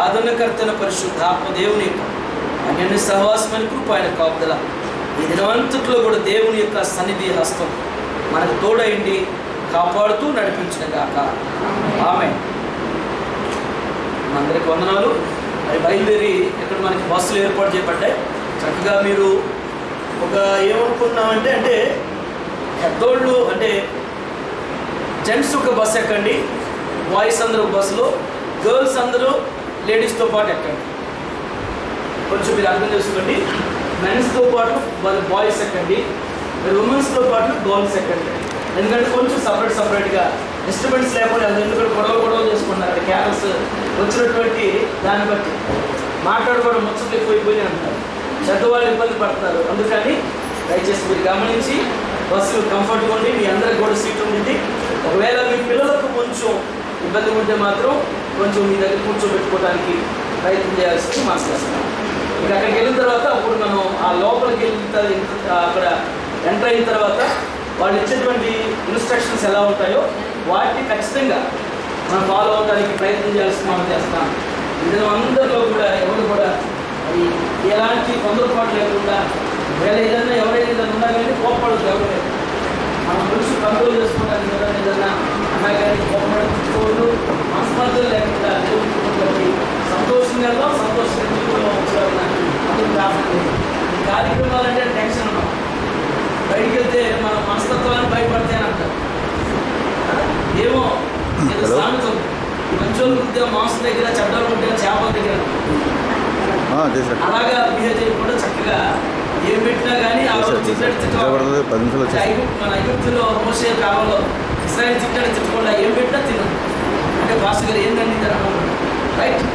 ఆదరణకర్తన పరిశుద్ధాత్మ దేవుని యొక్క అన్య సహవాసమైన కృప, ఆయన కాపుదల ఈ దినవంతట్లో కూడా దేవుని యొక్క సన్నిధి హస్తం మనకు తోడైండి కాపాడుతూ నడిపించిన గాక. ఆమేన్. అందరికి వందనాలు. మరి బయలుదేరి ఇక్కడ మనకి బస్సులు ఏర్పాటు చేయబడ్డాయి. చక్కగా మీరు ఒక ఏమనుకున్నామంటే అంటే పెద్దోళ్ళు అంటే జెంట్స్ ఒక బస్సు ఎక్కండి, బాయ్స్ అందరూ ఒక బస్సులో, గర్ల్స్ అందరూ లేడీస్తో పాటు ఎక్కండి. కొంచెం మీరు అర్థం చేసుకోండి. మెన్స్తో పాటు బాయ్స్ ఎక్కండి, ఉమెన్స్తో పాటు గర్ల్స్ ఎక్కండి. ఎందుకంటే కొంచెం సపరేట్గా డిస్టర్బెన్స్ లేకుండా, ఎందుకంటే గొడవ చేసుకుంటున్నారు అక్కడ క్యారల్స్ వచ్చినటువంటి దాన్ని బట్టి మాట్లాడుకోవడం ముచ్చట్లు ఎక్కువైపోయి అంటారు, చెడ్డవాళ్ళు ఇబ్బంది పడతారు. అందుకని దయచేసి మీరు గమనించి బస్సు కంఫర్ట్గా ఉండి మీ అందరికి కూడా సీట్ ఉంటుంది. ఒకవేళ మీ పిల్లలకు కొంచెం ఇబ్బంది ఉంటే మాత్రం కొంచెం మీ దగ్గర కూర్చోబెట్టుకోవడానికి ప్రయత్నం చేయాల్సింది మనసు చేస్తాం. ఇక అక్కడికి వెళ్ళిన తర్వాత అప్పుడు మనం ఆ లోపలికి వెళ్ళిన అక్కడ ఎంటర్ అయిన తర్వాత వాళ్ళు ఇచ్చేటువంటి ఇన్స్ట్రక్షన్స్ ఎలా ఉంటాయో వాటిని ఖచ్చితంగా మనం ఫాలో అవడానికి ప్రయత్నం చేయాల్సి మనం చేస్తాం. ఇందులో అందరిలో కూడా ఎవరు కూడా ఎలాంటి తొందరపాటు లేకుండా ఏదైనా ఎవరైనా ఉన్నా కానీ కోపడదు. ఎవరు మనం మనిషి కంట్రోల్ చేసుకోవడానికి ఏదైనా అన్నా కానీ కోపడదు, మనస్పర్ధలు లేకుండా బట్టి సంతోషంగా అందుకు రావాలి. ఈ కార్యక్రమాలు అంటే టెన్షన్ ఉన్నాం. బయటికి వెళ్తే మన మనస్తత్వాన్ని భయపడితే అని అంటారు. ఏమో ఏదో సామెత మంచోళ్ళు ఉంటే మాంసం దగ్గర, చెడ్డలు ఉంటే చేపల దగ్గర అలాగా బిహేవ్ చేయకుండా చక్కగా ఏం పెట్టినా కానీ మన ఐగుప్తులో మోసే కాలంలో ఇస్రాయేల్ చిట్టని తిట్టకుండా ఏం పెట్టినా తిన్నాం అంటే భాష గారు ఏంటండి రైట్.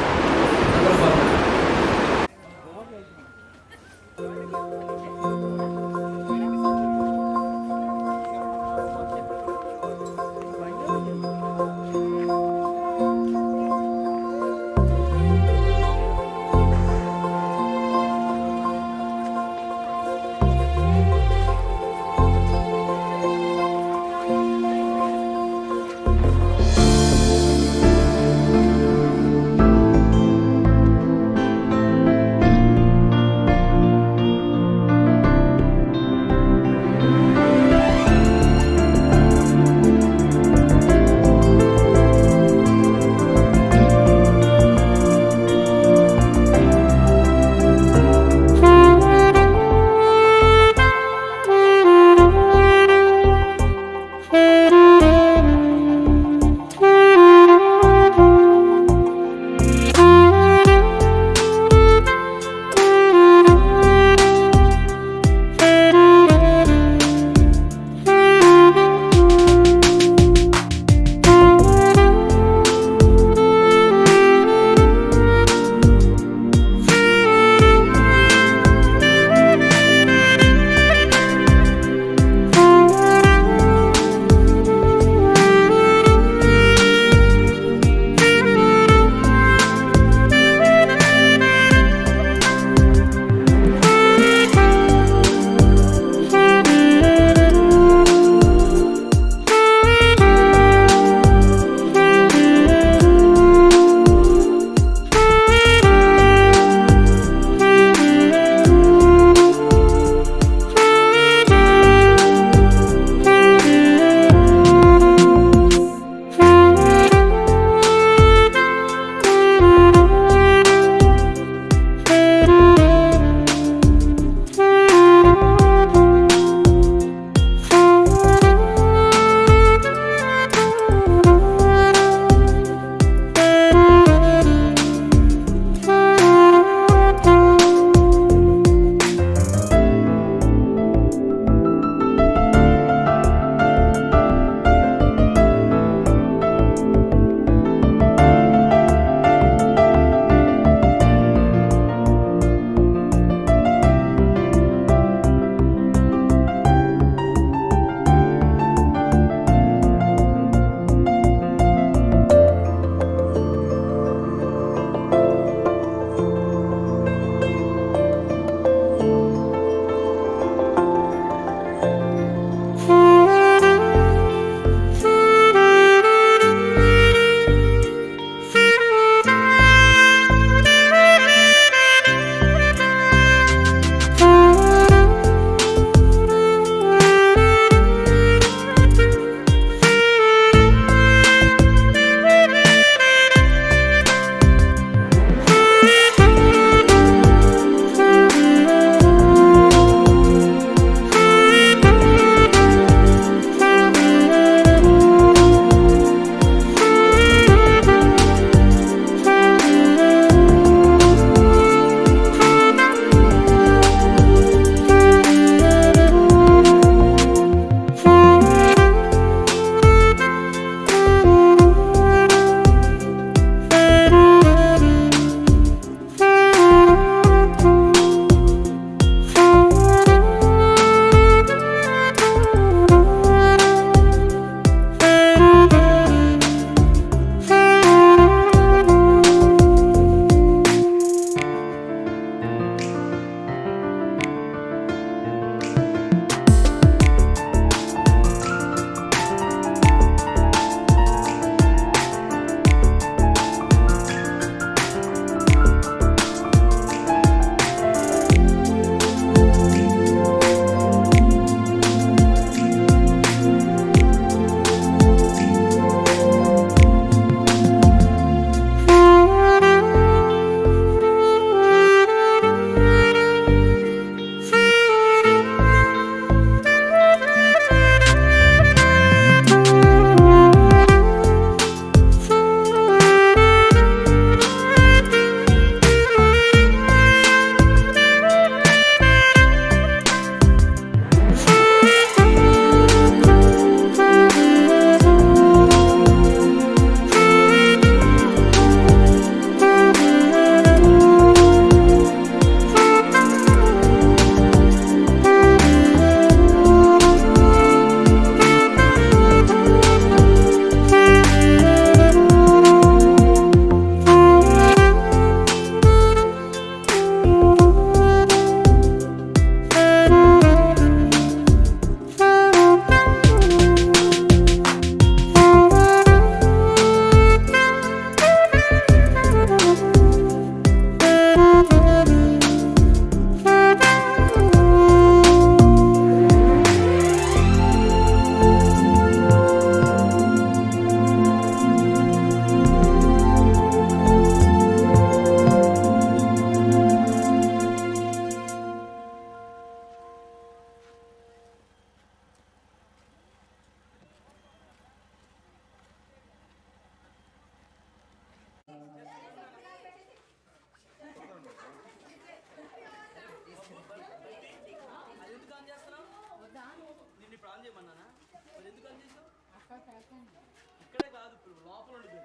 ఇక్కడే కాదు, ఇప్పుడు లోపల ఉంటుంది.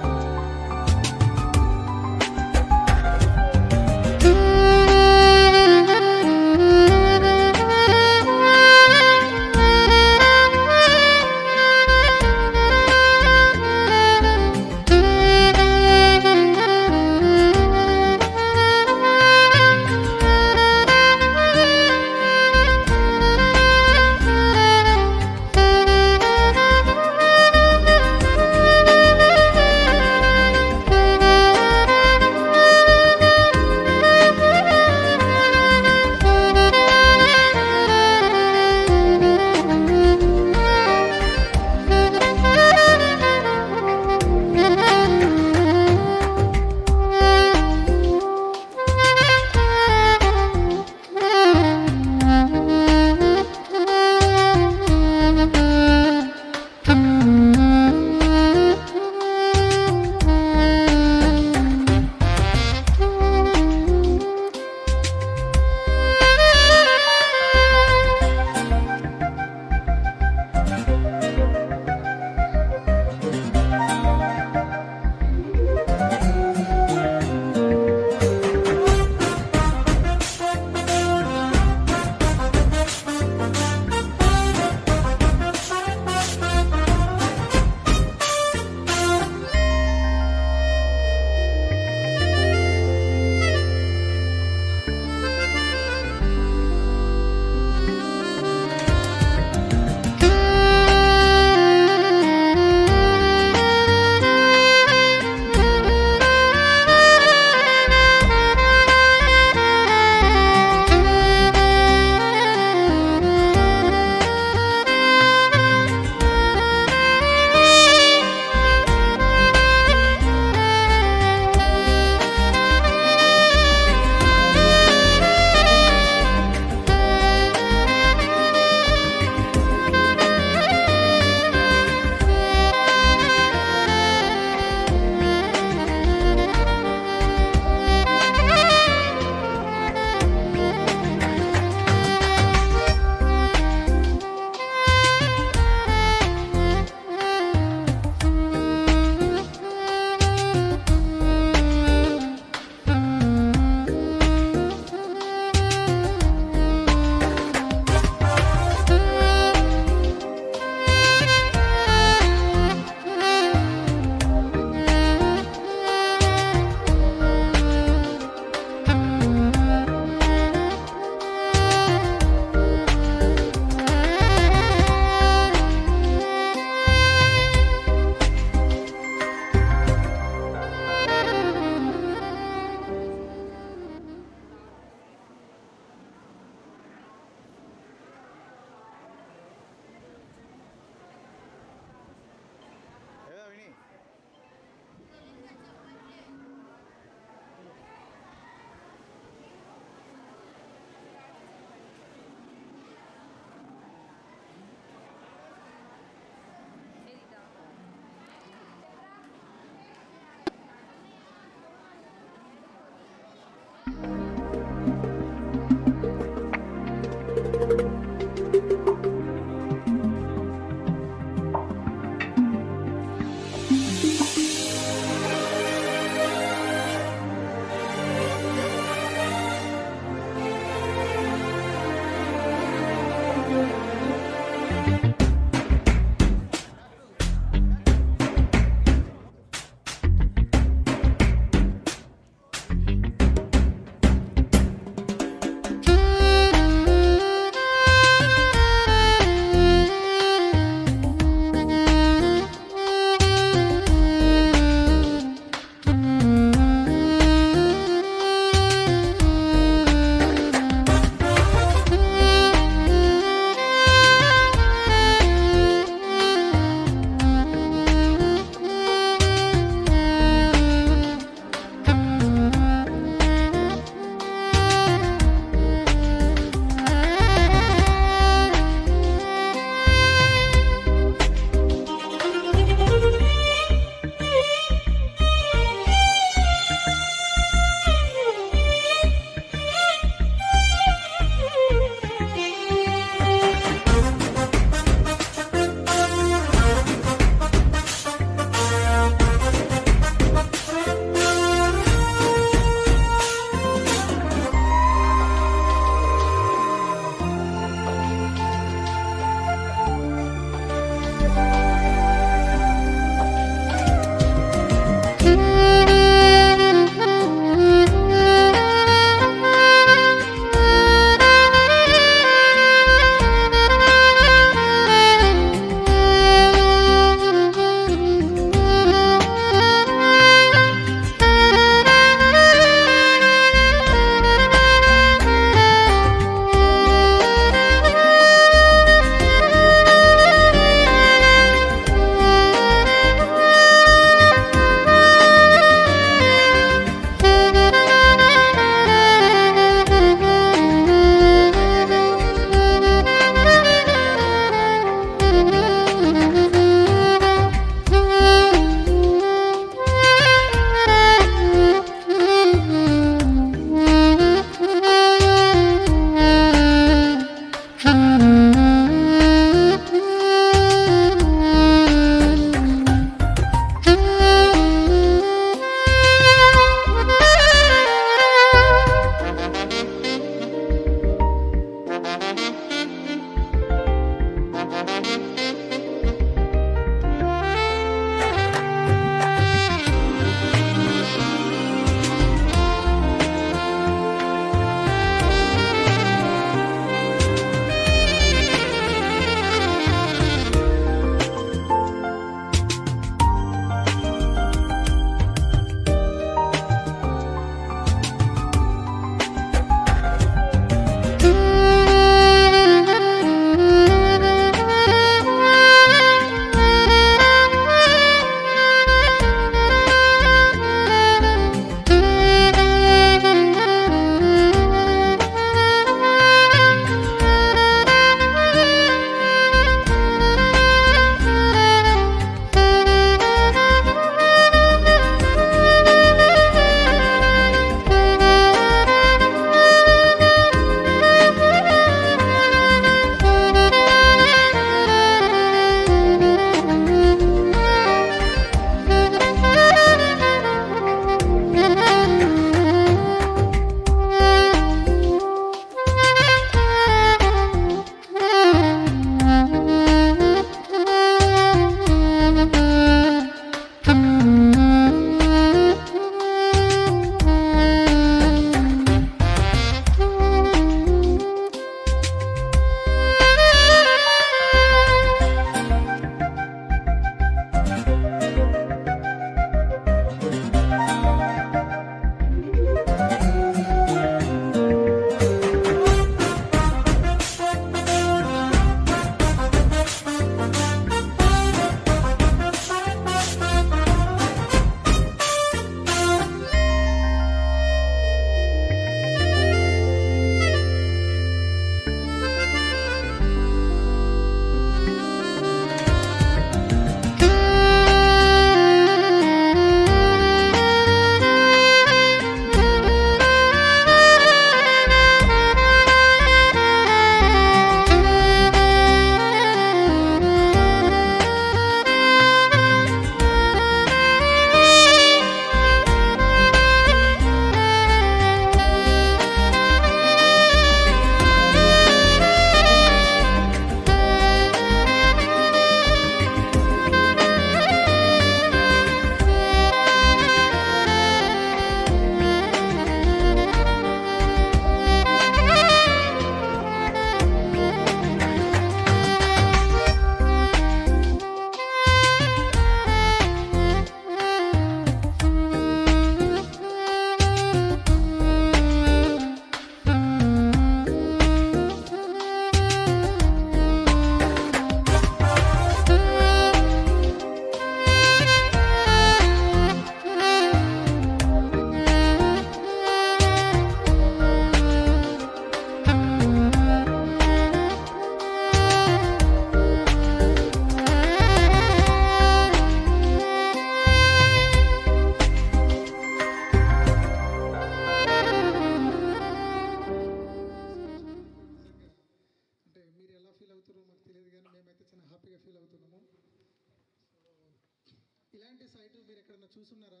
చూసున్నారా?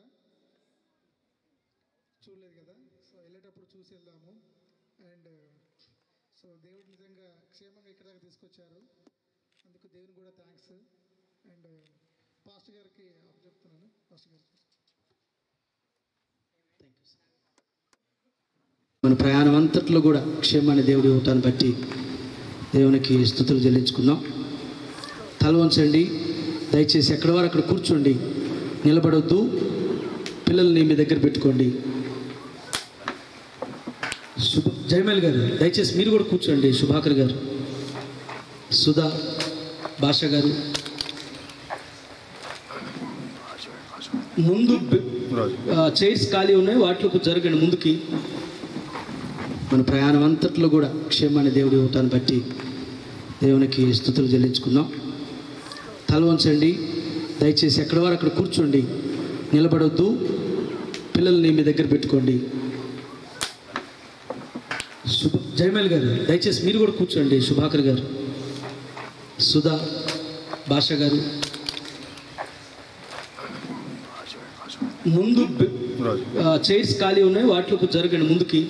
చూడలేదు కదా. సో వెళ్ళేటప్పుడు చూసి వెళ్దాము. అండ్ సో దేవుడు నిజంగా క్షేమంగా ఇక్కడ దాకా తీసుకొచ్చారు, అందుకు దేవుని కూడా థ్యాంక్స్. అండ్ పాస్టర్ గారికి చెప్తున్నాను. పాస్టర్ గారు మన ప్రయాణం అంతట్లో కూడా క్షేమాన్ని దేవుడి ఇవ్వటాన్ని బట్టి దేవునికి స్తుతులు చెల్లించుకుందాం. తల వంచండి, దయచేసి ఎక్కడి వారు అక్కడ కూర్చోండి, నిలబడొద్దు. పిల్లల్ని మీ దగ్గర పెట్టుకోండి. జయమేల్ గారు దయచేసి మీరు కూడా కూర్చోండి. శుభాకర్ గారు, సుధా, భాష గారు ముందు చైర్స్ ఖాళీ ఉన్నాయి, వాటిలోకి జరగండి ముందుకి. మన ప్రయాణం అంతట్లో కూడా క్షేమాన్ని దేవుడి ఇవ్వటాన్ని బట్టి దేవునికి స్తుతులు చెల్లించుకుందాం. తల వంచండి, దయచేసి ఎక్కడి వారు అక్కడ కూర్చోండి, నిలబడొద్దు. పిల్లల్ని మీ దగ్గర పెట్టుకోండి. జయమేల్ గారు దయచేసి మీరు కూడా కూర్చోండి. శుభాకర్ గారు, సుధా, భాష గారు ముందు చైర్స్ ఖాళీ ఉన్నాయి, వాటిలోకి జరగండి ముందుకి.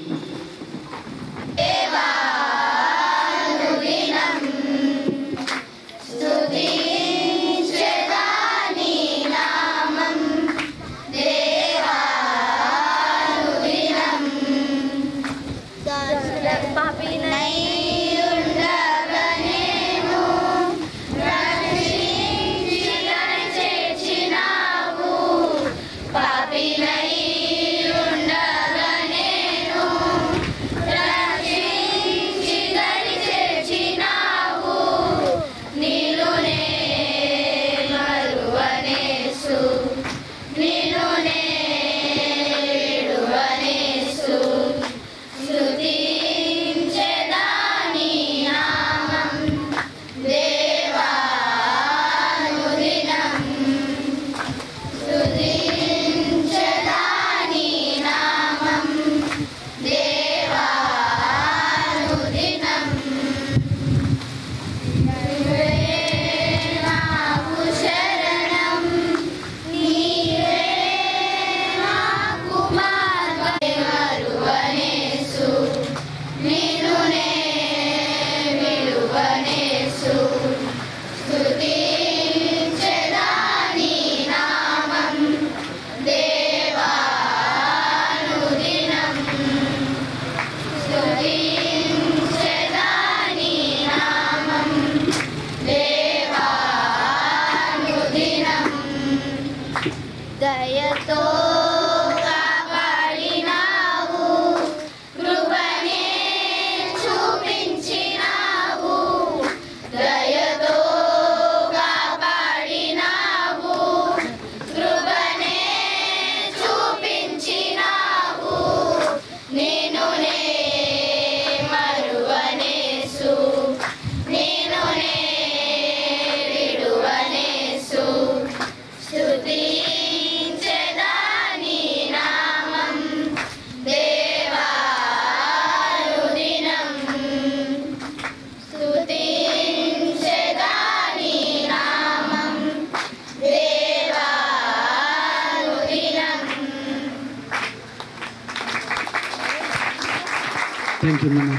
థ్యాంక్ యూ నాన్న.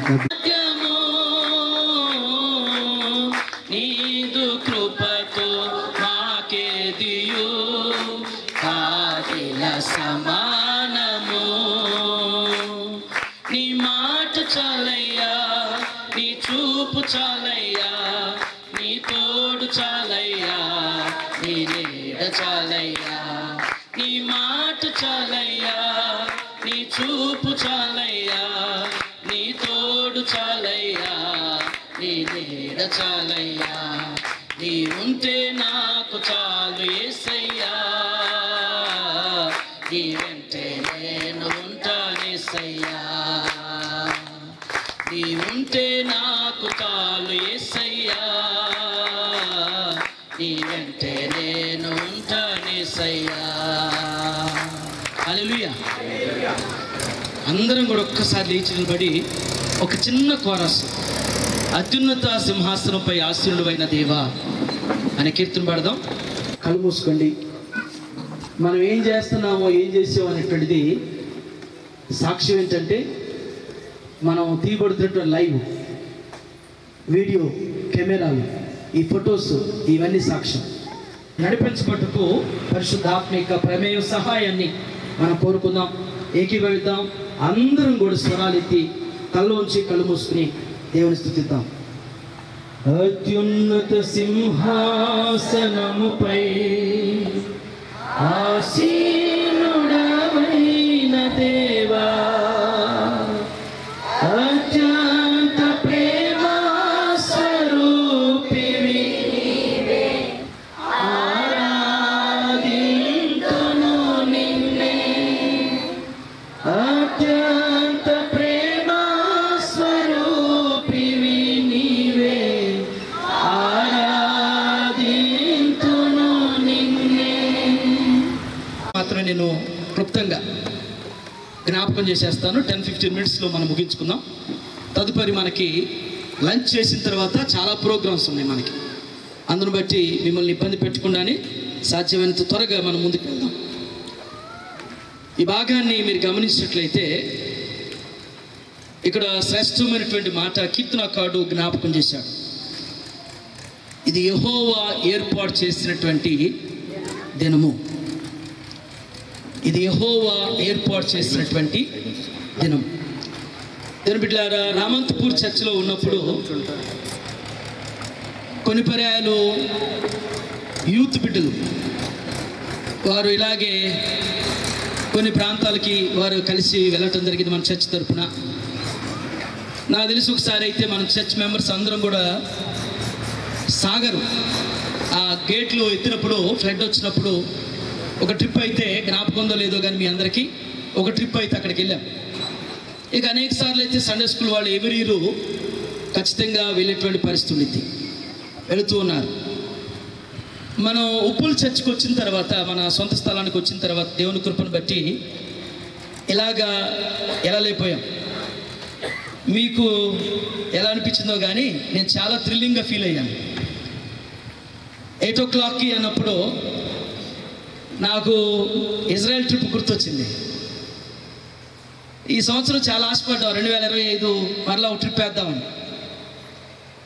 నీదు కృపతో మాకేదియు కాదిల సమానము. నీ మాట చాలయ్యా, నీ చూపు చాలయ్యా, నీ తోడు చాలయ్యా, నీ నీడ చాలయ్యా. నీ మాట చాలయ్యా, నీ చూపు చాలయ్యా, నీ తోడు చాలయ్యా, నీ నీడ చాలయ్యా. నీ ఉంటే నాకు చాలు యేసయ్యా, నీ వెంటే నేను ఉంటానేసయ్యా. నీ ఉంటే నాకు చాలు యేసయ్యా, నీ వెంటే నేను ఉంటానేసయ్యా. హల్లెలూయా. అందరం కూడా ఒక్కసారి లేచి నిలబడి ఒక చిన్న కోరస్, అత్యున్నత సింహాసనంపై ఆసీనుడైన దేవా అనే కీర్తన పాడదాం. కళ్ళు మూసుకోండి. మనం ఏం చేస్తున్నామో ఏం చేసామో అనేటువంటిది సాక్ష్యం ఏంటంటే, మనం తీయబడుతున్నటువంటి లైవ్ వీడియో కెమెరాలు, ఈ ఫొటోస్, ఇవన్నీ సాక్ష్యం. నడిపించబట్టుకు పరిశుద్ధాత్మిక ప్రమేయ సహాయాన్ని మనం కోరుకుందాం. ఏకీభవిద్దాం. అందరం కూడా స్వరాలు ఎత్తి కళ్ళలోంచి కళ్ళు మూసుకుని దేవుని స్తుతిద్దాం. అత్యున్నత సింహాసనముపై ఆసీనుడవైన దేవా, అత్యంత ప్రేమ స్వరూపివి నీవే, ఆరాధింతును నిన్నే. అత్యంత ప్రేమ స్వరూపివి నీవే, ఆరాధింతును నిన్నే. మాత్రం నేను క్లుప్తంగా జ్ఞాపకం చేసేస్తాను. 10-15 మినిట్స్లో మనం ముగించుకుందాం. తదుపరి మనకి లంచ్ చేసిన తర్వాత చాలా ప్రోగ్రామ్స్ ఉన్నాయి మనకి. అందును బట్టి మిమ్మల్ని ఇబ్బంది పెట్టకుండానే సాధ్యమైనంత త్వరగా మనం ముందుకు వెళ్దాం. ఈ భాగాన్ని మీరు గమనించినట్లయితే ఇక్కడ శ్రేష్టమైనటువంటి మాట కీర్తనకారుడు జ్ఞాపకం చేశాడు. ఇది యెహోవా ఏర్పాటు చేసినటువంటి దినము. ఇది యెహోవా ఏర్పాటు చేసినటువంటి దినం. దేవుని బిడ్డలారా, రామంతపూర్ చర్చిలో ఉన్నప్పుడు కొన్ని పర్యాయాలు యూత్ బిడ్డలు వారు ఇలాగే కొన్ని ప్రాంతాలకి వారు కలిసి వెళ్ళటం జరిగింది మన చర్చ్ తరఫున. నాకు తెలిసి ఒకసారి అయితే మన చర్చ్ మెంబర్స్ అందరం కూడా సాగరు ఆ గేట్లు ఎత్తినప్పుడు, ఫ్లడ్ వచ్చినప్పుడు ఒక ట్రిప్ అయితే జ్ఞాపకం ఉందో లేదో కానీ మీ అందరికీ ఒక ట్రిప్ అయితే అక్కడికి వెళ్ళాం. ఇక అనేక సార్లు అయితే సండే స్కూల్ వాళ్ళు ఎవరి ఇయర్ ఖచ్చితంగా వెళ్ళేటువంటి పరిస్థితి ఉంది, వెళుతూ ఉన్నారు. మనం ఉప్పుల్ చర్చ్కి వచ్చిన తర్వాత, మన సొంత స్థలానికి వచ్చిన తర్వాత దేవుని కృపను బట్టి ఇలాగా వెళ్ళలేకపోయాం. మీకు ఎలా అనిపించిందో కానీ నేను చాలా థ్రిల్లింగ్గా ఫీల్ అయ్యాను. 8 o'clockకి అన్నప్పుడు నాకు ఇజ్రాయెల్ ట్రిప్ గుర్తొచ్చింది. ఈ సంవత్సరం చాలా ఆశపడ్డాం 2025 మరలా ఒక ట్రిప్ వేద్దామని.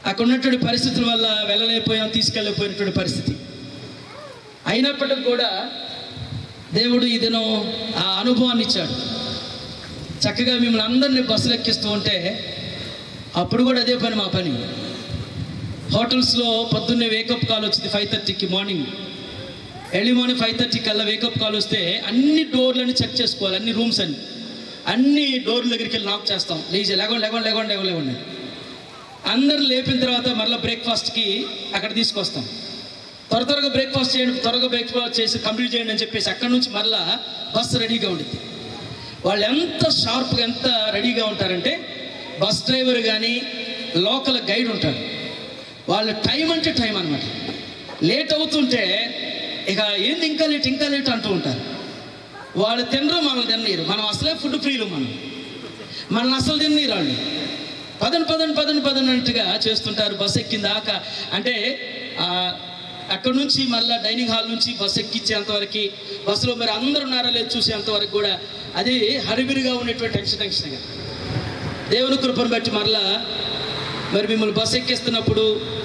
అక్కడ ఉన్నటువంటి పరిస్థితుల వల్ల వెళ్ళలేకపోయాం, తీసుకెళ్ళలేకపోయినటువంటి పరిస్థితి. అయినప్పటికీ కూడా దేవుడు ఈ దినం ఆ అనుభవాన్ని ఇచ్చాడు. చక్కగా మిమ్మల్ని అందరినీ బస్సులు ఎక్కిస్తూ ఉంటే అప్పుడు కూడా అదే పని మా పని. హోటల్స్లో పొద్దున్నే వేకప్ కాల్ వచ్చింది 5:30కి మార్నింగ్. ఎర్లీ మార్నింగ్ 5:30 కల్లా వేకప్ కాల్ వస్తే అన్ని డోర్లని చెక్ చేసుకోవాలి, అన్ని రూమ్స్ అన్ని డోర్ల దగ్గరికి వెళ్ళి నాక్ చేస్తాం. లేవండి. అందరూ లేపిన తర్వాత మరలా బ్రేక్ఫాస్ట్కి అక్కడ తీసుకొస్తాం. త్వరగా బ్రేక్ఫాస్ట్ చేయండి, త్వరగా బ్రేక్ఫాస్ట్ చేసి కంప్లీట్ చేయండి అని చెప్పేసి అక్కడ నుంచి మరలా బస్సు రెడీగా ఉంటుంది. వాళ్ళు ఎంత షార్ప్గా, ఎంత రెడీగా ఉంటారంటే బస్ డ్రైవర్ కానీ లోకల్ గైడ్ ఉంటాడు, వాళ్ళ టైం అంటే టైం అనమాట. లేట్ అవుతుంటే ఇక ఏంది ఇంకా లేట్ అంటూ ఉంటారు. వాళ్ళు తినరు, మనల్ని తిన్నీరు. మనం అసలే ఫుడ్ ఫ్రీలు, మనల్ని అసలు తిన్నీరు. వాళ్ళు పదన్ అన్నట్టుగా చేస్తుంటారు. బస్సు ఎక్కిందాక అంటే అక్కడ నుంచి మళ్ళీ డైనింగ్ హాల్ నుంచి బస్సు ఎక్కించేంతవరకు, బస్సులో మరి అందరూ ఉన్నారా లేదు చూసేంతవరకు కూడా అది హరిబిరిగా ఉన్నటువంటి టెన్షన్గా. దేవుని కృపను బట్టి మరలా మరి మిమ్మల్ని బస్సు ఎక్కిస్తున్నప్పుడు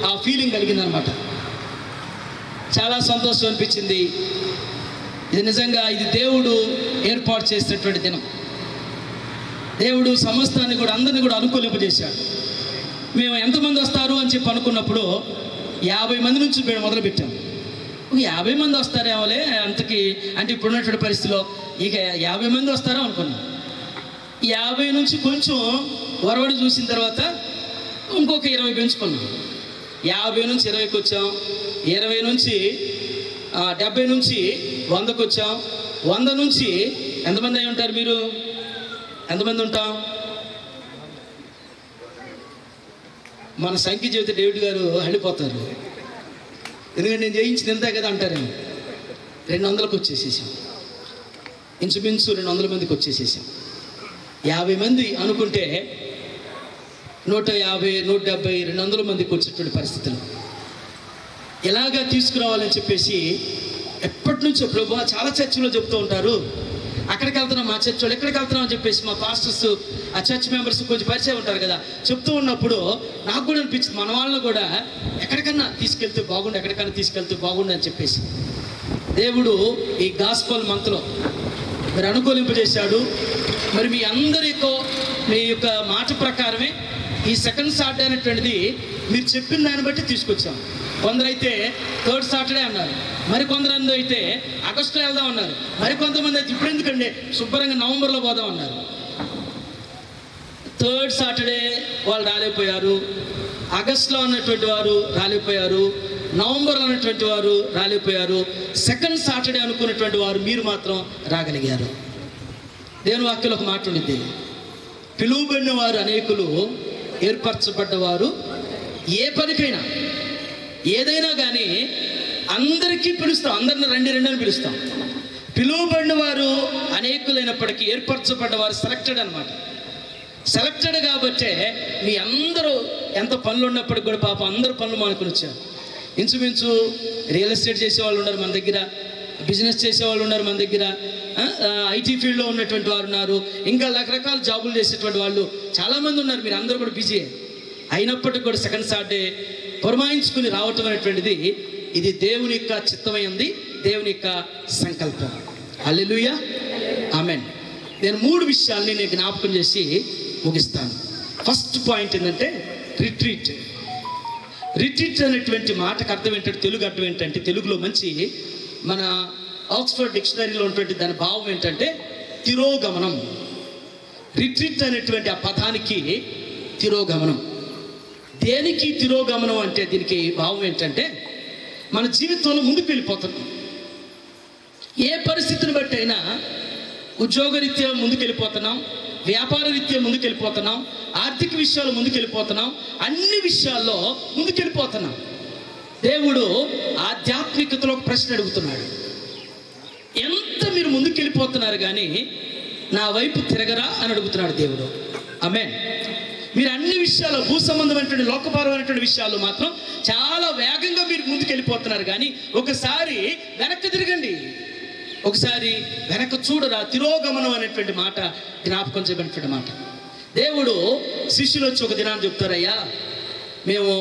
ఆ ఫీలింగ్ కలిగిందనమాట. చాలా సంతోషం అనిపించింది. ఇది నిజంగా ఇది దేవుడు ఏర్పాటు చేసినటువంటి దినం. దేవుడు సమస్తాన్ని కూడా, అందరినీ కూడా అనుకూలింపజేశాడు. మేము ఎంతమంది వస్తారు అని చెప్పి అనుకున్నప్పుడు 50 మంది నుంచి మేము మొదలుపెట్టాం. 50 మంది వస్తారేమోలే అంతకి, అంటే ఇప్పుడున్నటువంటి పరిస్థితిలో ఇక 50 మంది వస్తారో అనుకున్నాం. 50 నుంచి కొంచెం వరవడి చూసిన తర్వాత ఇంకొక 20 పెంచుకున్నాం. 50 నుంచి 20కి వచ్చాం, 20 నుంచి 70 నుంచి 100కి వచ్చాం. 100 నుంచి ఎంతమంది అయి ఉంటారు? మీరు ఎంతమంది ఉంటాం? మన సంఖ్య చెబితే డేవిడ్ గారు వెళ్ళిపోతారు, ఎందుకంటే నేను జయించింది ఎంతే కదా అంటారేమో. 200కి వచ్చేసేసాం, ఇంచుమించు 200 మందికి వచ్చేసేసాం. 50 మంది అనుకుంటే 150, 170, 200 మందికి వచ్చేటువంటి పరిస్థితులు. ఎలాగా తీసుకురావాలని చెప్పేసి ఎప్పటి నుంచో ప్రభువా చాలా చర్చిలో చెప్తూ ఉంటారు, అక్కడికి వెళ్తున్నాం, మా చర్చ్ వాళ్ళు ఎక్కడికి వెళ్తున్నాం అని చెప్పేసి మా పాస్టర్స్, ఆ చర్చ్ మెంబర్స్ కొంచెం పరిచయం ఉంటారు కదా, చెప్తూ ఉన్నప్పుడు నాకు కూడా అనిపించింది మన వాళ్ళని కూడా ఎక్కడికన్నా తీసుకెళ్తే బాగుండు అని చెప్పేసి. దేవుడు ఈ గాస్పల్ మంత్లో మరి అనుకూలింపజేశాడు. మరి మీ అందరికో మీ యొక్క మాట ప్రకారమే ఈ సెకండ్ సాటర్డే అనేటువంటిది మీరు చెప్పిన దాన్ని బట్టి తీసుకొచ్చాం. కొందరైతే థర్డ్ సాటర్డే అన్నారు, మరి కొందరు అయితే ఆగస్టులో వెళ్దాం అన్నారు, మరి కొంతమంది అయితే ఇప్పుడు ఎందుకండి శుభ్రంగా నవంబర్లో పోదాం అన్నారు. థర్డ్ సాటర్డే వాళ్ళు రాలేకపోయారు, ఆగస్టులో ఉన్నటువంటి వారు రాలేకపోయారు, నవంబర్లో ఉన్నటువంటి వారు రాలేకపోయారు, సెకండ్ సాటర్డే అనుకున్నటువంటి వారు మీరు మాత్రం రాగలిగారు. దేవుని వాక్యంలో ఒక మాట ఉండిద్ది, పిలువబడిన వారు అనేకులు, ఏర్పరచబడ్డవారు ఏ పనికైనా ఏదైనా కానీ అందరికీ పిలుస్తాం, అందరిని రండి రండి అని పిలుస్తాం. పిలువబడిన వారు అనేకులైనప్పటికీ ఏర్పరచబడ్డవారు సెలెక్టెడ్ అనమాట. సెలెక్టెడ్ కాబట్టే మీ అందరూ ఎంత పనులు ఉన్నప్పటికి కూడా పాపం అందరూ పనులు మానుకొని వచ్చారు. ఇంచుమించు రియల్ ఎస్టేట్ చేసేవాళ్ళు ఉన్నారు మన దగ్గర, బిజినెస్ చేసేవాళ్ళు ఉన్నారు మన దగ్గర, ఐటీ ఫీల్డ్లో ఉన్నటువంటి వారు ఉన్నారు, ఇంకా రకరకాల జాబులు చేసేటువంటి వాళ్ళు చాలామంది ఉన్నారు. మీరు అందరూ కూడా బిజీ అయినప్పటికీ కూడా సెకండ్ సాటర్డే పురమాయించుకుని రావటం అనేటువంటిది ఇది దేవుని యొక్క చిత్తమైంది, దేవుని యొక్క సంకల్పం. హల్లెలూయా, ఆమేన్. నేను 3 విషయాల్ని నేను జ్ఞాపకం చేసి ముగిస్తాను. ఫస్ట్ పాయింట్ ఏంటంటే రిట్రీట్. రిట్రీట్ అనేటువంటి మాటకు అర్థం ఏంటంటే, తెలుగు అర్థం ఏంటంటే, తెలుగులో మంచి మన ఆక్స్ఫర్డ్ డిక్షనరీలో ఉన్నటువంటి దాని భావం ఏంటంటే తిరోగమనం. రిట్రీట్ అనేటువంటి ఆ పదానికి తిరోగమనం. దేనికి తిరోగమనం అంటే దీనికి భావం ఏంటంటే, మన జీవితంలో ముందుకు వెళ్ళిపోతున్నాం. ఏ పరిస్థితిని బట్టి అయినా ఉద్యోగరీత్యా ముందుకెళ్ళిపోతున్నాం, వ్యాపార రీత్యా ముందుకెళ్ళిపోతున్నాం, ఆర్థిక విషయాలు ముందుకెళ్ళిపోతున్నాం, అన్ని విషయాల్లో ముందుకెళ్ళిపోతున్నాం. దేవుడు ఆధ్యాత్మికతలో ఒక ప్రశ్న అడుగుతున్నాడు, ఎంత మీరు ముందుకెళ్ళిపోతున్నారు కానీ నా వైపు తిరగరా అని అడుగుతున్నాడు దేవుడు. ఆమేన్. మీరు అన్ని విషయాలు, భూ సంబంధమైనటువంటి లోకపరమైనటువంటి విషయాలు మాత్రం చాలా వేగంగా మీరు ముందుకెళ్ళిపోతున్నారు కానీ ఒకసారి వెనక్కి తిరగండి, ఒకసారి వెనక్కి చూడరా. తిరోగమనం అనేటువంటి మాట జ్ఞాపకం చేయబడినటువంటి మాట. దేవుడు శిష్యులు వచ్చి ఒక దినాన్ని చెప్తారయ్యా, మేము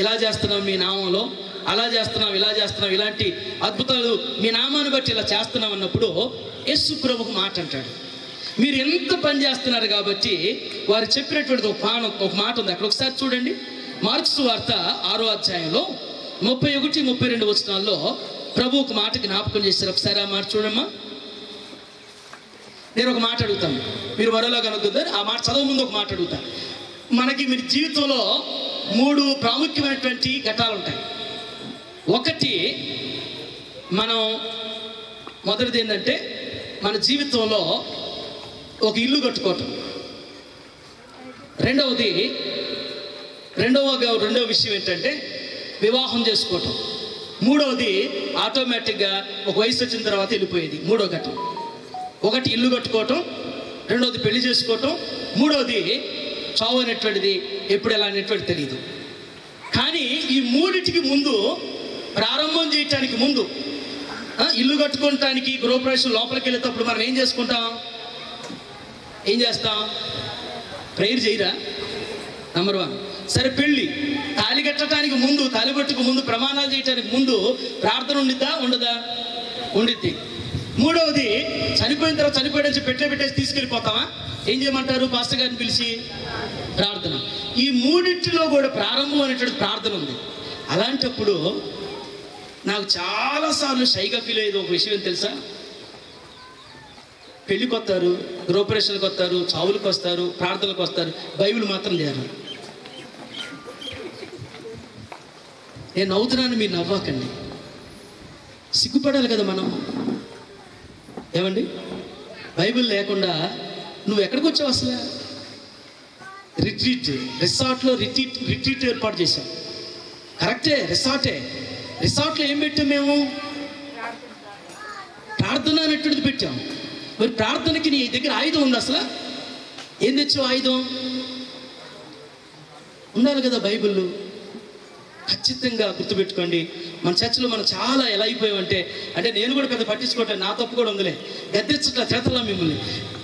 ఇలా చేస్తున్నాం మీ నామంలో, అలా చేస్తున్నాం, ఇలా చేస్తున్నాం, ఇలాంటి అద్భుతాలు మీ నామాన్ని బట్టి ఇలా చేస్తున్నాం అన్నప్పుడు యేసు ప్రభువుకు మాట అంటాడు, మీరు ఎంత పని చేస్తున్నారు కాబట్టి వారు చెప్పినటువంటి ఒక మాట ఉంది అక్కడ. ఒకసారి చూడండి, మార్కు సువార్త 6వ అధ్యాయంలో 31, 32 వచనాల్లో ప్రభు ఒక మాట జ్ఞాపకం చేశారు. ఒకసారి ఆ మాట చూడమ్మా. నేను ఒక మాట అడుగుతాను, మీరు మరోలా కనుక్కుంటారు. ఆ మాట చదవ ముందు ఒక మాట అడుగుతాను. మనకి మీ జీవితంలో 3 ప్రాముఖ్యమైనటువంటి ఘట్టాలు ఉంటాయి. ఒకటి, మనం మొదటిది ఏంటంటే మన జీవితంలో ఒక ఇల్లు కట్టుకోవటం. రెండవ విషయం ఏంటంటే వివాహం చేసుకోవటం. మూడవది ఆటోమేటిక్గా ఒక వయసు వచ్చిన తర్వాత వెళ్ళిపోయేది. 3వ ఘట్టం. ఒకటి ఇల్లు కట్టుకోవటం, రెండవది పెళ్లి చేసుకోవటం, మూడవది చావు అనేటువంటిది ఎప్పుడు ఎలా అనేటువంటిది తెలియదు. కానీ ఈ 3టికి ముందు, ప్రారంభం చేయటానికి ముందు, ఇల్లు కట్టుకోవటానికి గృహప్రవేశం లోపలికి వెళ్ళేటప్పుడు మనం ఏం చేసుకుంటాం? ఏం చేస్తాం? ప్రేయర్ చేయరా? నంబర్ 1. సరే, పెళ్ళి తాళి కట్టడానికి ముందు, తాళిబొట్టుకు ముందు, ప్రమాణాలు చేయడానికి ముందు ప్రార్థన ఉండిద్దా? ఉండదా? ఉండిద్ది. మూడవది, చనిపోయిన తర్వాత చనిపోయాడని పెట్టేసి తీసుకెళ్ళిపోతామా? ఏం చేయమంటారు? పాస్టర్ గారిని పిలిచి ప్రార్థన. ఈ 3టిలో కూడా ప్రారంభం అనేటువంటి ప్రార్థన ఉంది. అలాంటప్పుడు నాకు చాలాసార్లు షైగా ఫీల్ అయ్యేది ఒక విషయం తెలుసా? పెళ్ళికి వస్తారు, గృహప్రవేశాలకు వస్తారు, చావులకు వస్తారు, ప్రార్థనలకు వస్తారు, బైబిల్ మాత్రం లేరు. నేను నవ్వుతున్నాను, మీరు నవ్వకండి. సిగ్గుపడాలి కదా మనం. ఏమండి, బైబిల్ లేకుండా నువ్వు ఎక్కడికి వచ్చావు అసలు? రిసార్ట్లో రిట్రీట్ ఏర్పాటు చేశాం. కరెక్టే, రిసార్ట్లో ఏం పెట్టాం మేము? ప్రార్థన అనేటువంటిది పెట్టాం. మరి ప్రార్థనకి నీ దగ్గర ఆయుధం ఉంది అసలు? ఏం తెచ్చావు ఆయుధం? ఉండాలి కదా బైబిల్. ఖచ్చితంగా గుర్తుపెట్టుకోండి. మన చర్చలో మనం చాలా ఎలా అయిపోయామంటే, అంటే నేను కూడా పెద్ద పట్టించుకోవట్లేదు, నా తప్పు కూడా ఉందిలే, గద్దెచ్చట్లా చేతలా మిమ్మల్ని.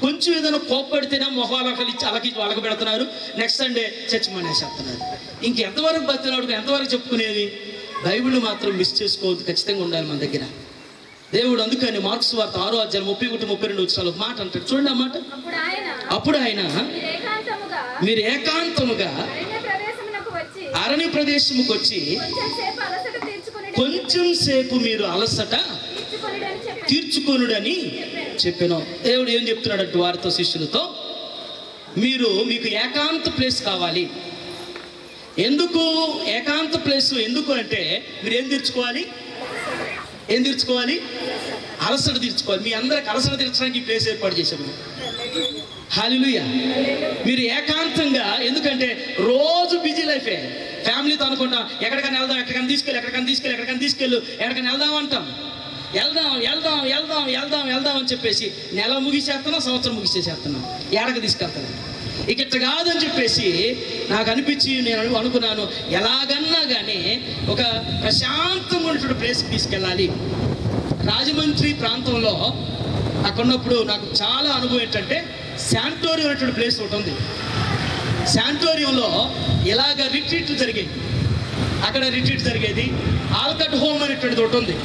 కొంచెం ఏదైనా కోప్పడితేనే మొహాలు అలకి వాళ్ళకి పెడుతున్నారు, నెక్స్ట్ సండే చర్చ్ మానేసేస్తున్నారు. ఇంకెంతవరకు బతున్నాడు, ఎంతవరకు చెప్పుకునేది? బైబిల్ మాత్రం మిస్ చేసుకోవద్దు, ఖచ్చితంగా ఉండాలి మన దగ్గర. దేవుడు అందుకని మార్క్స్ వార్త 6వ అధ్యాయం 31-32 వచనాలు ఒక మాట అంటాడు. చూడండి ఆ మాట. అప్పుడు ఆయన మీరు ఏకాంతముగా అరణ్య ప్రదేశముకు వచ్చి కొంచెం సేపు మీరు అలసట తీర్చుకొనుడని చెప్పాను. దేవుడు ఏం చెప్తున్నాడంటే వారితో, శిష్యులతో, మీకు ఏకాంత ప్లేస్ కావాలి. ఎందుకు ఏకాంత ప్లేస్? ఎందుకు అంటే మీరు ఏం తీర్చుకోవాలి? అలసట తీర్చుకోవాలి. మీ అందరికి అలసట తీర్చడానికి ఈ ప్లేస్ ఏర్పాటు చేశాము. హల్లెలూయా. మీరు ఏకాంతంగా, ఎందుకంటే రోజు బిజీ లైఫే. ఫ్యామిలీతో అనుకుంటాం ఎక్కడికైనా వెళ్దాం, ఎక్కడికైనా తీసుకెళ్ళు, ఎక్కడికైనా వెళ్దాం అంటాం. వెళ్దాం అని చెప్పేసి నెల ముగిసేస్తున్నాం, సంవత్సరం ముగిసేస్తున్నాం, ఏడకి తీసుకెళ్తున్నాం. ఇక ఇట్లా కాదని చెప్పేసి నాకు అనిపించి నేను అనుకున్నాను, ఎలాగన్నా కానీ ఒక ప్రశాంతంగా ఉన్నటువంటి ప్లేస్కి తీసుకెళ్ళాలి. రాజమండ్రి ప్రాంతంలో అక్కడ ఉన్నప్పుడు నాకు చాలా అనుభవం ఏంటంటే, శాంటోరియం అనేటువంటి ప్లేస్ ఒకటి ఉంది. శాంటోరియంలో ఇలాగ రిట్రీట్లు జరిగేది. అక్కడ రిట్రీట్ జరిగేది. ఆల్కట్ హోమ్ అనేటువంటిది ఒకటి ఉంది.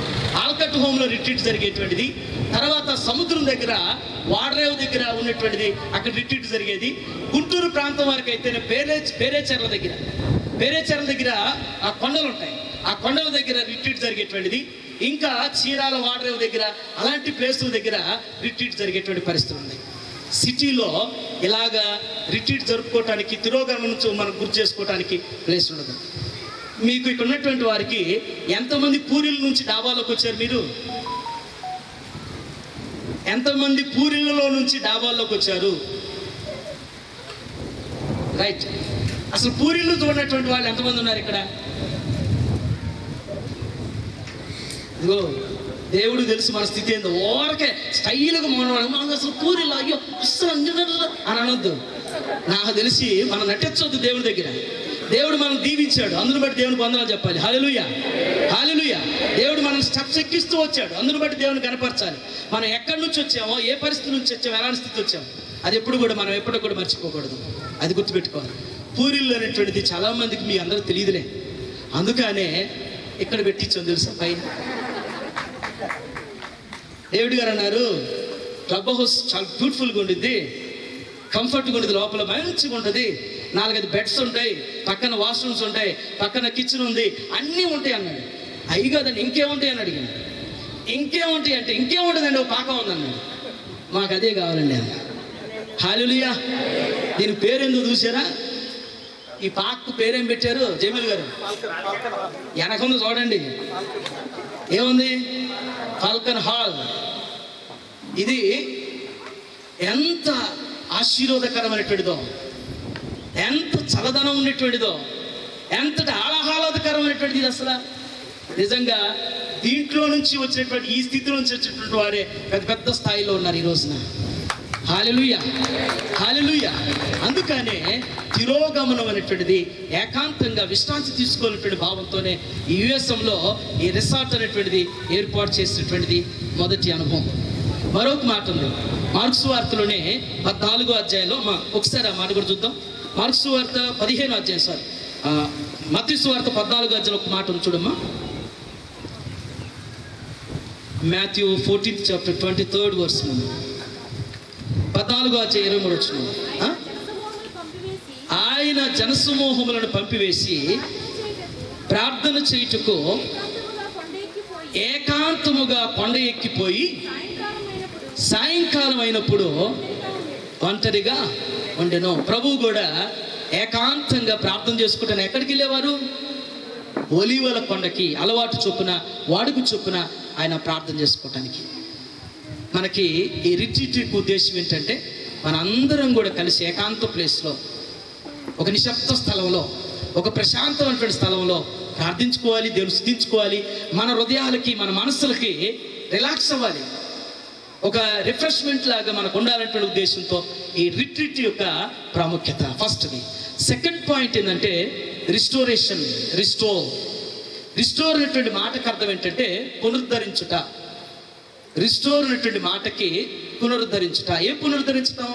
ఆల్కట్ హోమ్లో రిట్రీట్ జరిగేటువంటిది. తర్వాత సముద్రం దగ్గర, వాడరేవు దగ్గర ఉన్నటువంటిది, అక్కడ రిట్రీట్ జరిగేది. గుంటూరు ప్రాంతం వరకు అయితే పేరేచెర్ల దగ్గర ఆ కొండలు ఉంటాయి. ఆ కొండల దగ్గర రిట్రీట్ జరిగేటువంటిది. ఇంకా చీరాల, వాడరేవు దగ్గర అలాంటి ప్లేసుల దగ్గర రిట్రీట్ జరిగేటువంటి పరిస్థితులు ఉన్నాయి. సిటీలో ఇలాగా రిట్రీట్ జరుపుకోవటానికి, తిరోగమనం నుంచి మనం గుర్తు చేసుకోవటానికి ప్లేస్ ఉండదు. మీకు ఇక్కడ ఉన్నటువంటి వారికి ఎంతమంది పూరిల నుంచి డాబాలోకి వచ్చారు? మీరు ఎంతమంది పూరిలలో నుంచి డాబాల్లోకి వచ్చారు? రైట్. అసలు పూరిలు చూడనటువంటి వాళ్ళు ఎంతమంది ఉన్నారు ఇక్కడ? ఇదిగో దేవుడు తెలుసు మన స్థితి ఏందో. ఓరకే స్టైల్గా మనకు అసలు పూరిలో అయ్యో అసలు అని అనొద్దు. నాకు తెలిసి మనం నటించొద్దు దేవుడి దగ్గర. దేవుడు మనం దీవించాడు, అందును బట్టి దేవునికి వందనాలు చెప్పాలి. హల్లెలూయా, హల్లెలూయా. దేవుడు మనం స్టెప్స్ ఎక్కిస్తూ వచ్చాడు, అందును బట్టి దేవుని కనపరచాలి. మనం ఎక్కడి నుంచి వచ్చామో, ఏ పరిస్థితి నుంచి వచ్చామో, ఎలాంటి స్థితి వచ్చామో, అది ఎప్పుడు కూడా మనం ఎప్పటికి కూడా మర్చిపోకూడదు. అది గుర్తుపెట్టుకోవాలి. పూరిళ్ళు అనేటువంటిది చాలామందికి మీ అందరూ తెలియదులే, అందుకనే ఇక్కడ పెట్టించాం తెలుసా పైన. దేవుడు గారు అన్నారు, క్లబ్ హౌస్ చాలా బ్యూటిఫుల్గా ఉండిద్ది, కంఫర్ట్గా ఉండేది, లోపల మంచిగా ఉంటుంది, 4-5 బెడ్స్ ఉంటాయి, పక్కన వాష్రూమ్స్ ఉంటాయి, పక్కన కిచెన్ ఉంది, అన్నీ ఉంటాయి అన్నాడు. అయ్యి కదండి ఇంకేముంటాయి అని అడిగాను. ఇంకేముంటాయి అంటే ఇంకేముంటుందండి, ఒక పాకం ఉందన్నాడు. మాకు అదే కావాలండి అన్న. హల్లెలూయా. దీని పేరెందుకు చూసారా? ఈ పాక్ పేరేం పెట్టారు జమీల్ గారు? వెనకుంది చూడండి, ఏముంది? Falcon hall. ఇది ఎంత ఆశీర్వాదకరమైనటువంటిదో, ఎంత చల్లదనం ఉన్నటువంటిదో, ఎంతటి ఆహ్లాదకరమైనటువంటిది ఇది అసలు. నిజంగా దీంట్లో నుంచి వచ్చినటువంటి, ఈ స్థితిలో నుంచి వచ్చినటువంటి వారే పెద్ద పెద్ద స్థాయిలో ఉన్నారు ఈ రోజున. హల్లెలూయా, హల్లెలూయా. అందుకనే తిరోగమనం అనేటువంటిది ఏకాంతంగా విశ్రాంతి తీసుకోవాలనేటువంటి భావంతోనే ఈ యుఎస్ఎంలో ఈ రిసార్ట్ అనేటువంటిది ఏర్పాటు చేసినటువంటిది మొదటి అనుభవం. మరొక మాట ఉంది మార్క్స్ వార్తలోనే 14వ అధ్యాయంలో. ఒకసారి ఆ మాట కూడా చూద్దాం. మార్క్స్ వార్త 15వ అధ్యాయం, సార్ మత్తయి వార్త 14వ అధ్యాయంలో ఒక మాట ఉంది చూడమ్మా. Matthew 14th chapter 23rd verse 14వ అధ్యాయం 23వ వచనం. ఆయన జనసమూహములను పంపివేసి ప్రార్థన చేయుటకు ఏకాంతముగా కొండ ఎక్కిపోయి సాయంకాలం అయినప్పుడు ఒంటరిగా ఉండెను. ప్రభువు కూడా ఏకాంతంగా ప్రార్థన చేసుకుంటాను. ఎక్కడికి వెళ్ళేవారు? ఒలీవల కొండకి, అలవాటు చొప్పున, వాడుకు చొప్పున ఆయన ప్రార్థన చేసుకోవటానికి. మనకి ఈ రిట్రీట్ ఉద్దేశం ఏంటంటే, మనందరం కూడా కలిసి ఏకాంత ప్లేస్లో, ఒక నిశ్శబ్ద స్థలంలో, ఒక ప్రశాంతమైనటువంటి స్థలంలో ప్రార్థించుకోవాలి, దేవుని స్తుతించుకోవాలి. మన హృదయాలకి, మన మనసులకి రిలాక్స్ అవ్వాలి, ఒక రిఫ్రెష్మెంట్ లాగా మనకు ఉండాలనేటువంటి ఉద్దేశంతో ఈ రిట్రీట్ యొక్క ప్రాముఖ్యత ఫస్ట్ది. సెకండ్ పాయింట్ ఏంటంటే రిస్టోరేషన్. రిస్టోర్ అనేటువంటి మాటకు అర్థం ఏంటంటే పునరుద్ధరించుట. రిస్టోర్ అనేటువంటి మాటకి పునరుద్ధరించుట. ఏం పునరుద్ధరించటం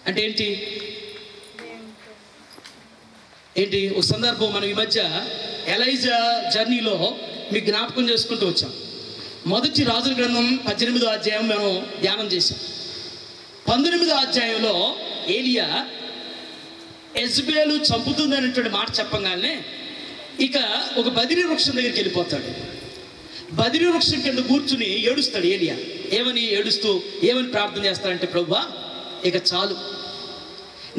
అంటే ఏంటి? ఒక సందర్భం మనం ఈ మధ్య ఎలైజా జర్నీలో మీకు జ్ఞాపకం చేసుకుంటూ వచ్చాం. మొదటి రాజుల గ్రంథం 18వ అధ్యాయం మనం ధ్యానం చేశాం. 19వ అధ్యాయంలో ఏలియా యెజబెలు చంపుతుంది అనేటువంటి మాట చెప్పగానే ఇక ఒక బదిరి వృక్షం దగ్గరికి వెళ్ళిపోతాడు. బదిరి వృక్షం కింద కూర్చుని ఏడుస్తాడు ఏలియా. ఏమని ప్రార్థన చేస్తాడంటే, ప్రభువా ఇక చాలు,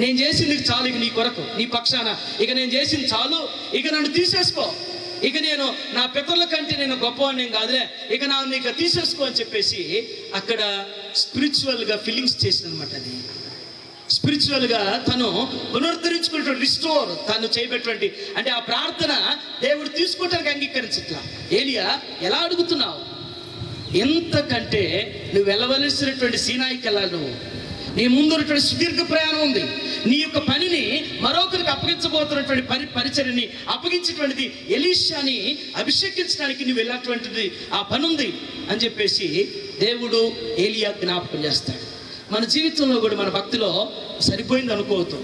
నేను చేసింది చాలు, ఇక నీ కొరకు నీ పక్షాన ఇక నేను చేసింది చాలు, ఇక నన్ను తీసేసుకో, ఇక నేను నా పితరుల కంటే నేను గొప్పవాడిని కాదులే, ఇక నన్ను ఇక తీసేసుకో అని చెప్పేసి అక్కడ స్పిరిచువల్గా ఫీలింగ్స్ చేసిందనమాట. అది స్పిరిచువల్గా తను పునరుద్ధరించుకున్నటువంటి రిస్టోర్ తను చేయబెట్టినటువంటి అంటే ఆ ప్రార్థన దేవుడు తీసుకోవటానికి అంగీకరించట్లా. ఏలియా ఎలా అడుగుతున్నావు? ఎంతకంటే నువ్వు వెళ్ళవలసినటువంటి సీనాయికి వెళ్ళాలి. నువ్వు నీ ముందున్నటువంటి సుదీర్ఘ ప్రయాణం ఉంది. నీ యొక్క పనిని మరొకరికి అప్పగించబోతున్నటువంటి పరిచర్ని అప్పగించేటువంటిది ఎలీషాని అభిషేకించడానికి నువ్వు వెళ్ళేటువంటిది ఆ పని ఉంది అని చెప్పేసి దేవుడు ఏలియా జ్ఞాపకం చేస్తాడు. మన జీవితంలో కూడా మన భక్తిలో సరిపోయింది అనుకోవద్దు.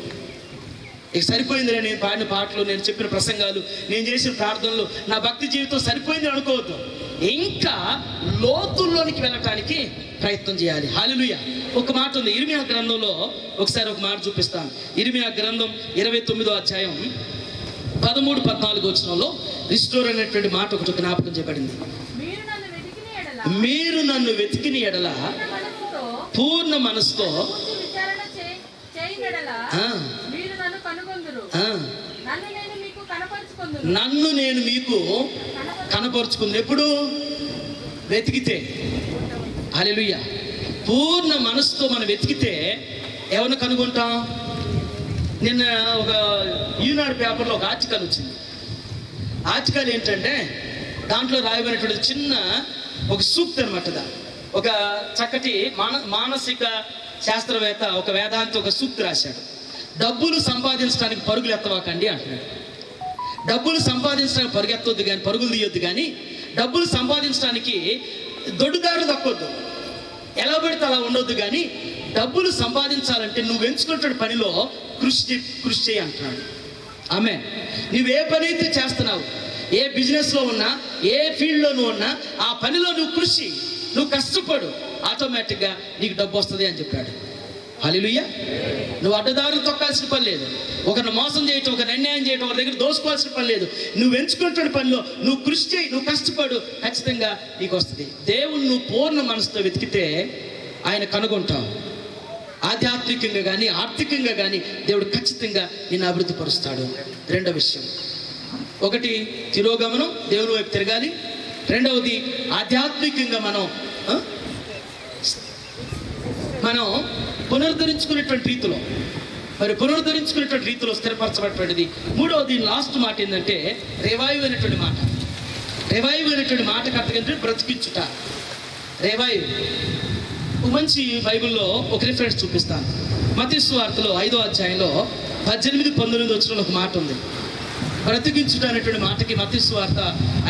ఇక సరిపోయింది, నేను పాడిన పాటలు, నేను చెప్పిన ప్రసంగాలు, నేను చేసిన ప్రార్థనలు, నా భక్తి జీవితం సరిపోయింది అనుకోవద్దు. ఇంకా లోతుల్లోనికి వెళ్ళటానికి ప్రయత్నం చేయాలి. హల్లెలూయా. ఒక మాట ఉంది ఇర్మియా గ్రంథంలో, ఒకసారి ఒక మాట చూపిస్తాను. ఇర్మియా గ్రంథం 29వ అధ్యాయం 13-14 వచనంలో రిస్టోర్ అనేటువంటి మాట ఒకటి జ్ఞాపకం చేయబడింది. మీరు నన్ను వెతికిన ఎడల పూర్ణ మనసుతో నన్ను నేను మీకు కనపరుచుకుంది. ఎప్పుడు? వెతికితే. హల్లెలూయా. పూర్ణ మనసుతో మనం వెతికితే ఎవరిని కనుగొంటాం? నిన్న ఒక ఈనాడు పేపర్లో ఒక ఆర్టికల్ వచ్చింది. ఆర్టికల్ ఏంటంటే దాంట్లో రాయబడినటువంటి చిన్న ఒక సూక్తి అనమాట. ఒక చక్కటి మానసిక శాస్త్రవేత్త, ఒక వేదాంతి ఒక సూక్తి రాశాడు. డబ్బులు సంపాదించడానికి పరుగులు ఎత్తవాకండి అంటున్నాడు. డబ్బులు సంపాదించడానికి పరుగెత్తొద్దు కానీ, పరుగులు తీయొద్దు కానీ, డబ్బులు సంపాదించడానికి దొడ్డుదారులు తప్పొద్దు, ఎలా పెడితే అలా ఉండొద్దు. కానీ డబ్బులు సంపాదించాలంటే నువ్వు ఎంచుకున్నటువంటి పనిలో కృషి చేయి అంటున్నాడు. ఆమె నువ్వు ఏ పని అయితే చేస్తున్నావు, ఏ బిజినెస్లో ఉన్నా, ఏ ఫీల్డ్లో ఉన్నా, ఆ పనిలో నువ్వు కృషి, నువ్వు కష్టపడు, ఆటోమేటిక్గా నీకు డబ్బు వస్తుంది అని చెప్పాడు. హల్లెలూయా. నువ్వు అడ్డదారులు తొక్కాల్సిన పని లేదు, ఒకరిని మోసం చేయటం, ఒకరిని అన్యాయం చేయటం, ఒకరి దగ్గర దోసుకోవాల్సిన పని లేదు. నువ్వు ఎంచుకున్నటువంటి పనిలో నువ్వు కృషి చేయి, నువ్వు కష్టపడు, ఖచ్చితంగా నీకు వస్తుంది. దేవుణ్ణి నువ్వు పూర్ణ మనసుతో వెతికితే ఆయన కనుగొంటావు. ఆధ్యాత్మికంగా కానీ ఆర్థికంగా కానీ దేవుడు ఖచ్చితంగా నిన్ను అభివృద్ధి పరుస్తాడు. రెండో విషయం, ఒకటి తిరోగమనం, దేవుని వైపు తిరగాలి. రెండవది ఆధ్యాత్మికంగా మనం పునరుద్ధరించుకునేటువంటి రీతిలో, పునరుద్ధరించుకునేటువంటి రీతిలో స్థిరపరచబడినటువంటిది. మూడవది లాస్ట్ మాట ఏంటంటే రివైవ్ అనేటువంటి మాట. రివైవ్ అనేటువంటి మాటకు అర్థం ఏంటంటే బ్రతికించుట. రివైవ్. మంచి బైబిల్లో ఒక రిఫరెన్స్ చూపిస్తాను. మత్తయి సువార్తలో 5వ అధ్యాయంలో 18-19 వచనంలో ఒక మాట ఉంది. బ్రతికించుట అనేటువంటి మాటకి మత్తయి సువార్త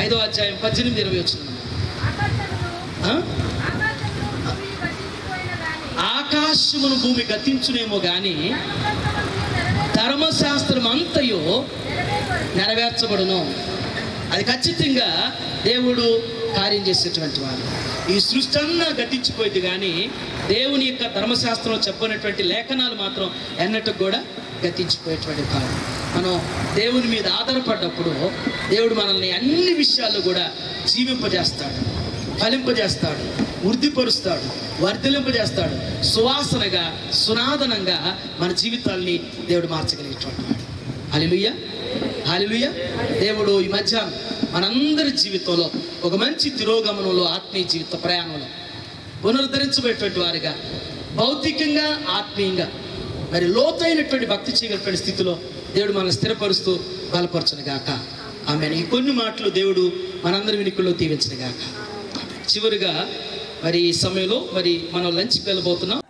5వ అధ్యాయం 18-20 వచనం. ఆకాశమును భూమి గతించునేమో కానీ ధర్మశాస్త్రం అంతయు నెరవేర్చబడును. అది ఖచ్చితంగా దేవుడు కార్యం చేసేటువంటి వాడు. ఈ సృష్టి అన్నా గతించిపోయింది కానీ దేవుని యొక్క ధర్మశాస్త్రంలో చెప్పినటువంటి లేఖనాలు మాత్రం ఎన్నటికి కూడా గతించిపోయేటువంటి కాదు. మనం దేవుని మీద ఆధారపడ్డప్పుడు దేవుడు మనల్ని అన్ని విషయాల్లో కూడా జీవింపజేస్తాడు, ఫలింపజేస్తాడు, వృద్ధిపరుస్తాడు, వర్ధలింపజేస్తాడు. సువాసనగా, సునాదనంగా మన జీవితాల్ని దేవుడు మార్చగలిగేటువంటి వాడు. హల్లెలూయా. హల్లెలూయా. దేవుడు ఈ మధ్య మనందరి జీవితంలో ఒక మంచి తిరోగమనంలో, ఆత్మీయ జీవిత ప్రయాణంలో పునరుద్ధరించబడేటువంటి వారిగా, భౌతికంగా ఆత్మీయంగా మరి లోతైనటువంటి భక్తి చేయగలిగిన స్థితిలో దేవుడు మనల్ని స్థిరపరుస్తూ బలపరచును గాక. ఆమేన్. ఈ కొన్ని మాటలు దేవుడు మనందరి వినికిల్లో దీవించును గాక. చివరిగా మరి ఈ సమయంలో మరి మనం లంచ్కి వెళ్ళబోతున్నాం.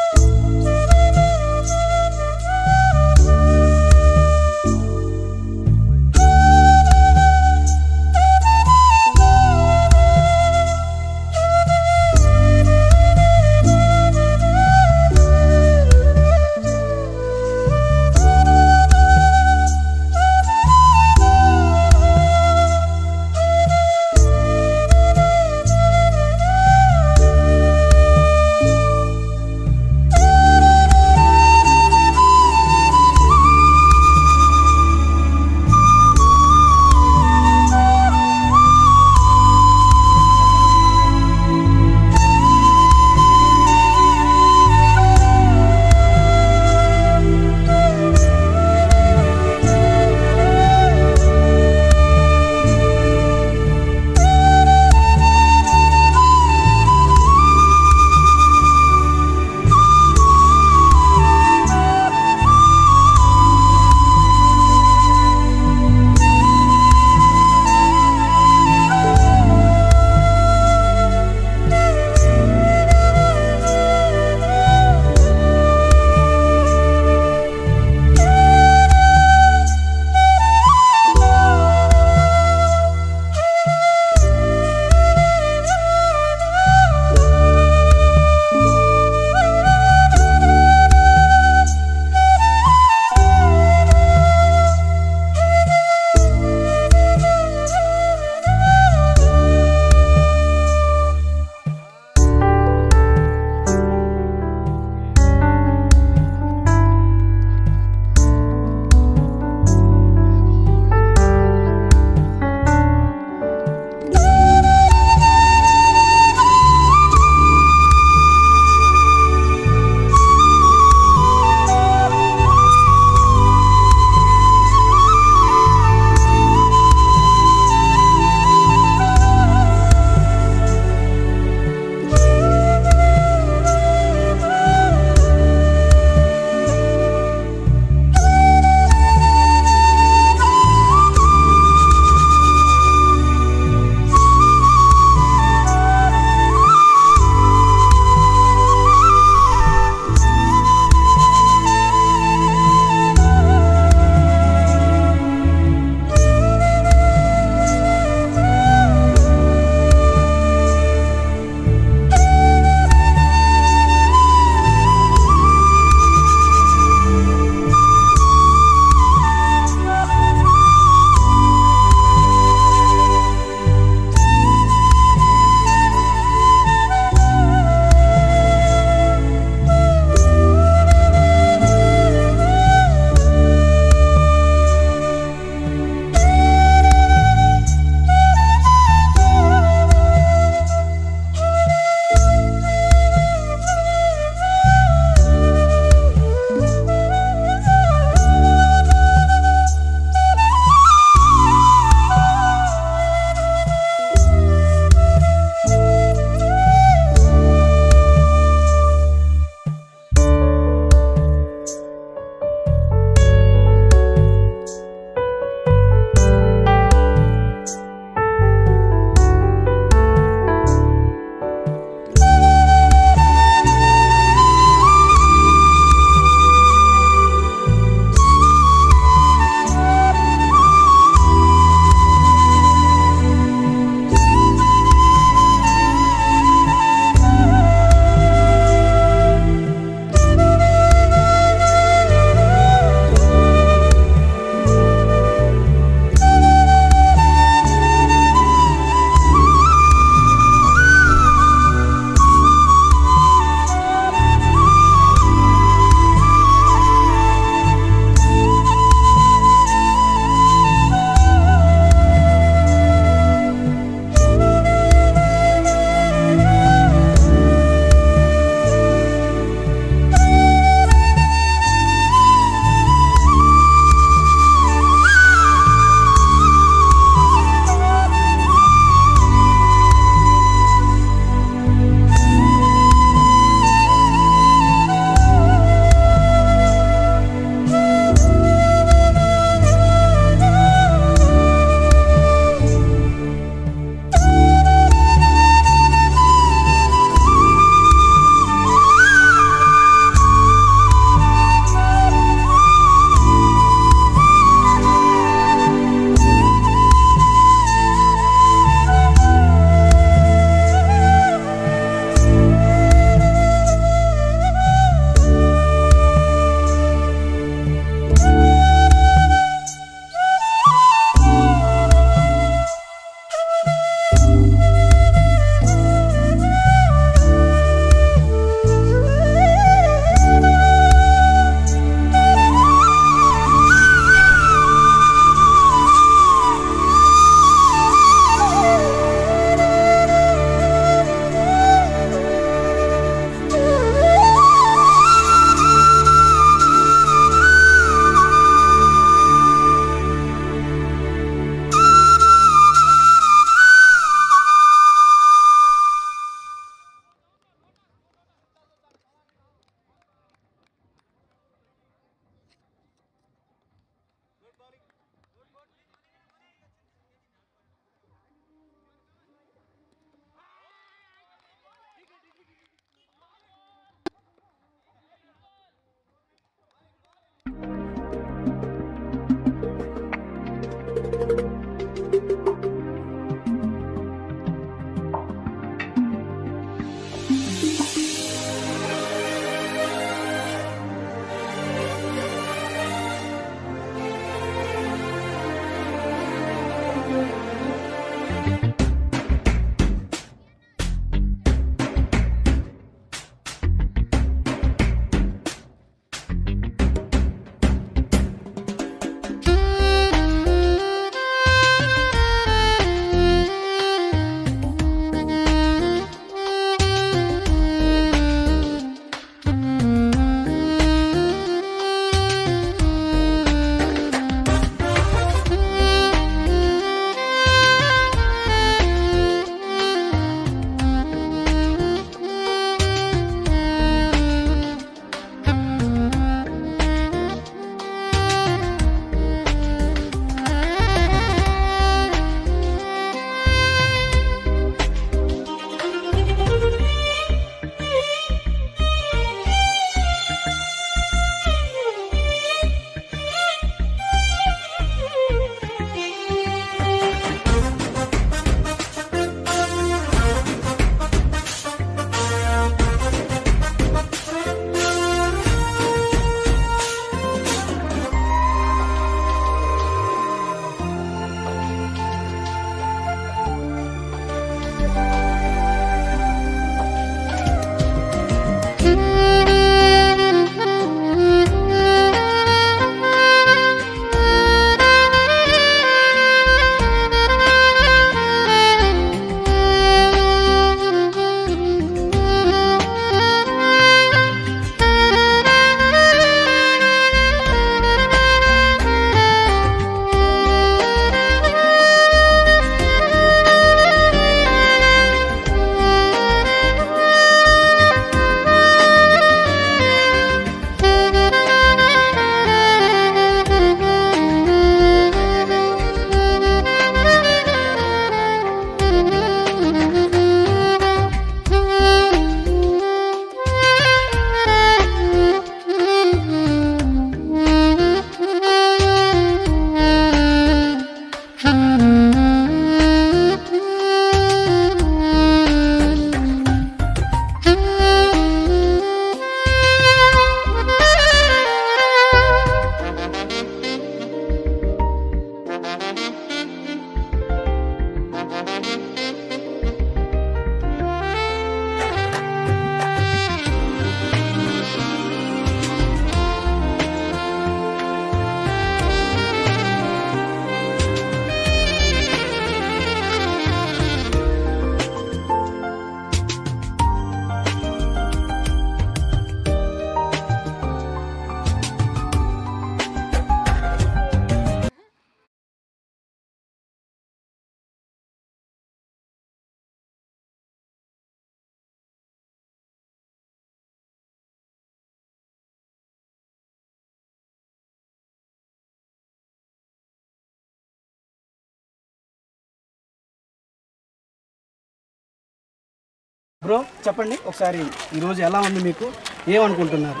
బ్రో చెప్పండి ఒకసారి ఈరోజు ఎలా ఉంది మీకు, ఏమనుకుంటున్నారు?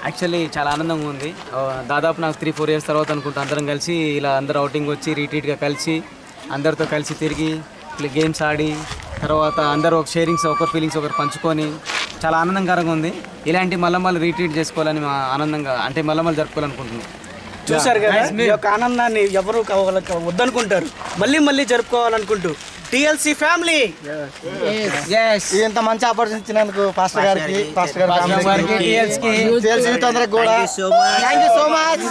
యాక్చువల్లీ చాలా ఆనందంగా ఉంది. దాదాపు నాకు 3-4 ఇయర్స్ తర్వాత అనుకుంటా అందరం కలిసి ఇలా అందరూ అవుటింగ్ వచ్చి రీట్రీట్గా కలిసి అందరితో కలిసి తిరిగి గేమ్స్ ఆడి తర్వాత అందరూ ఒక షేరింగ్స్ ఒకరి ఫీలింగ్స్ ఒకరు పంచుకొని చాలా ఆనందకరంగా ఉంది. ఇలాంటి మళ్ళీ రీట్రీట్ చేసుకోవాలని ఆనందంగా అంటే మళ్ళీ జరుపుకోవాలనుకుంటున్నాం. చూసారు కదా ఈ యొక్క ఆనందాన్ని ఎవరు వద్దనుకుంటారు, మళ్ళీ జరుపుకోవాలనుకుంటూ టిఎల్సి ఫ్యామిలీ ఇంత మంచి ఆపర్చునిటీ ఇచ్చినందుకు పాస్టర్ గారికి టిఎల్సి అందరికి కూడా థ్యాంక్ యూ సో మచ్.